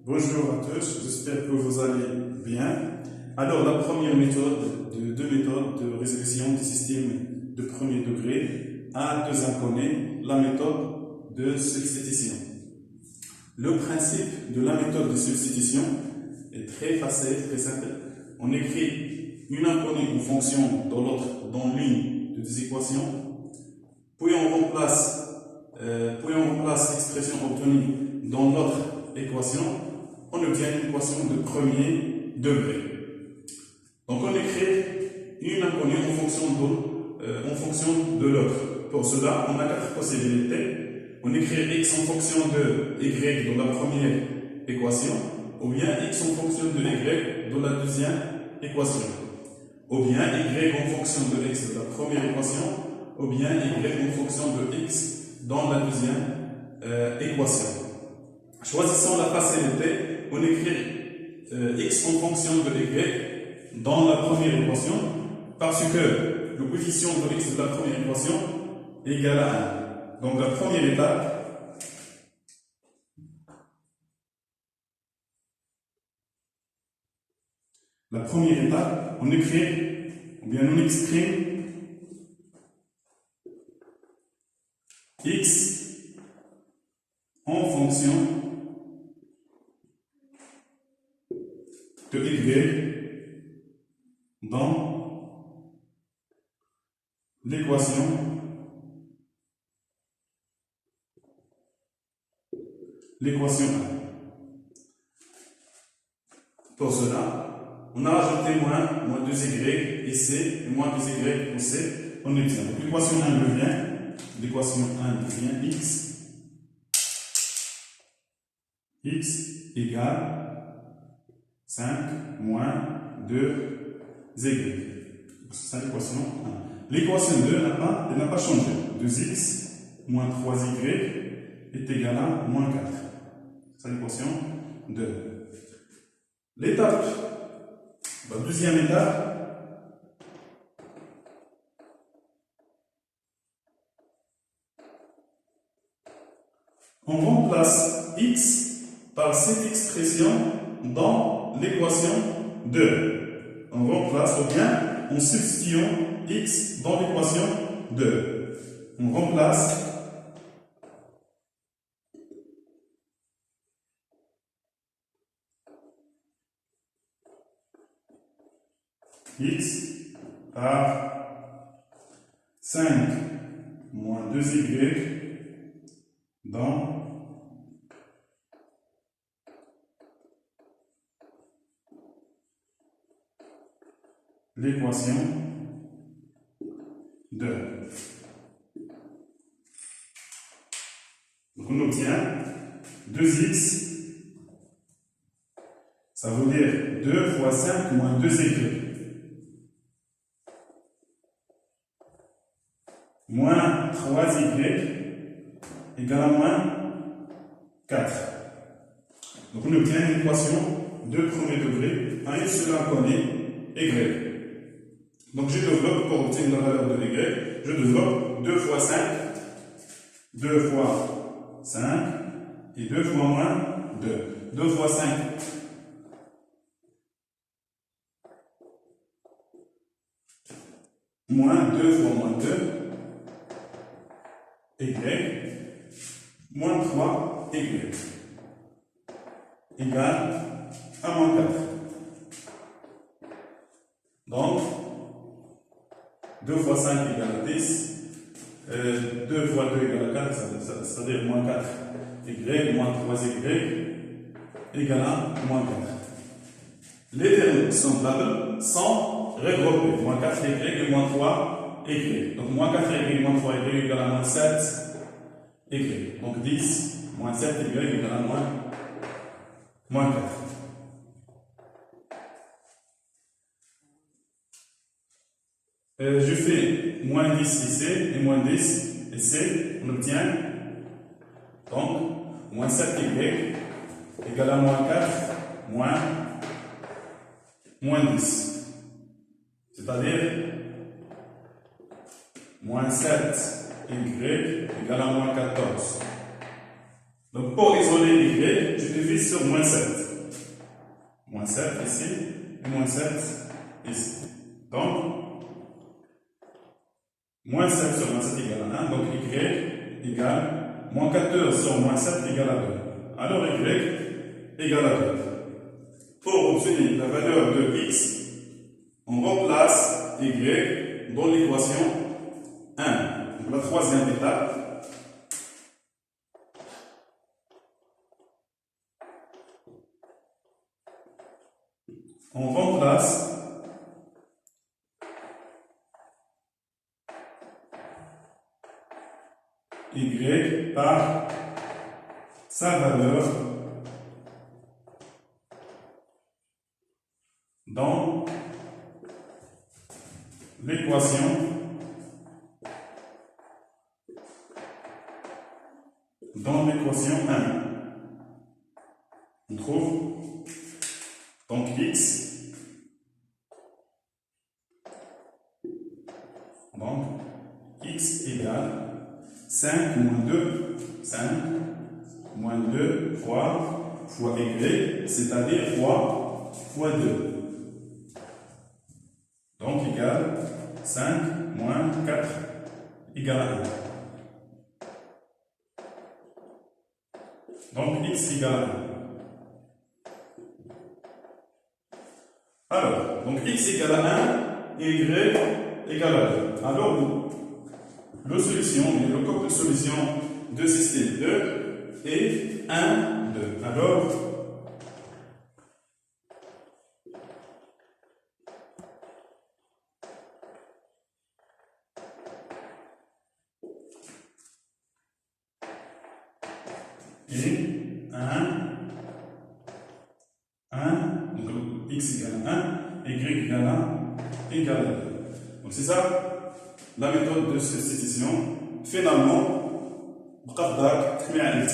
Bonjour à tous, j'espère que vous allez bien. Alors, la première méthode de deux méthodes de résolution des systèmes de premier degré à deux inconnus, la méthode de substitution. Le principe de la méthode de substitution est très facile, très simple. On écrit une inconnue en fonction de l'autre dans l'une des équations, puis on remplace l'expression obtenue dans l'autre équation, on obtient une équation de premier degré. Donc on écrit une inconnue en fonction de l'autre. Pour cela, on a quatre possibilités. On écrit x en fonction de y dans la première équation, ou bien x en fonction de y dans la deuxième équation, ou bien y en fonction de x dans la première équation, ou bien y en fonction de x dans la deuxième équation. Choisissons la facilité, on écrit x en fonction de y dans la première équation, parce que le coefficient de x de la première équation est égal à 1. Donc la première étape, on écrit, ou bien on exprime x en fonction de y dans l'équation l'équation 1. Pour cela, on a rajouté moins 2y ici, et moins 2y ici, on obtient. Donc l'équation 1 devient x égale 5 moins 2y. C'est ça l'équation 1. L'équation 2 n'a pas changé. 2x moins 3y est égal à moins 4. C'est l'équation 2. La deuxième étape, on remplace x par cette expression dans l'équation 2. On remplace, ou bien en substituant x dans l'équation 2. On remplace x par 5 moins 2y dans l'équation 2. Donc on obtient 2x, ça veut dire 2 fois 5 moins 2y. Moins 3y égale à moins 4. Donc on obtient une équation de premier degré à une seule inconnue y. Donc je développe pour obtenir la valeur de y, je développe 2 fois 5, 2 fois 5 et 2 fois moins 2. 2 fois 5. Moins 2 fois moins 2. Y, moins 3y, égale à moins 4. Donc, 2 fois 5 égale à 10, 2 fois 2 égale à 4, c'est-à-dire moins 4y, moins 3y, égale à moins 4. Les termes semblables sont regroupés, moins 4y et moins 3y. Donc, moins 4y et moins 3y égale à moins 7y. Donc, 10 moins 7y égale à moins 4. Je fais moins 10 ici et moins 10 ici. On obtient donc moins 7y égale à moins 4 moins 10. C'est-à-dire moins 7y égale à moins 14. Donc pour isoler y, je divise sur moins 7. Moins 7 ici et moins 7 ici. Donc, moins 7 sur moins 7 égale à 1. Donc y égale moins 14 sur moins 7 égale à 2. Alors y égale à 2. Pour obtenir la valeur de x, on remplace y dans l'équation 1. Donc la troisième étape. On remplace y par sa valeur dans l'équation 1. On trouve donc x, donc x égale 5 moins 2, 5 moins 2 fois y, c'est-à-dire fois 2. Donc égale 5 moins 4 égale à 1. Donc x égale à 1. Alors, donc x égale à 1 et y égale à 2. Alors, le code de solution de système 2 est 1, 2. Alors, et 1, donc x égale à 1, y égale à 2. Donc c'est ça la méthode de substitution. Finalement, بقى تخميع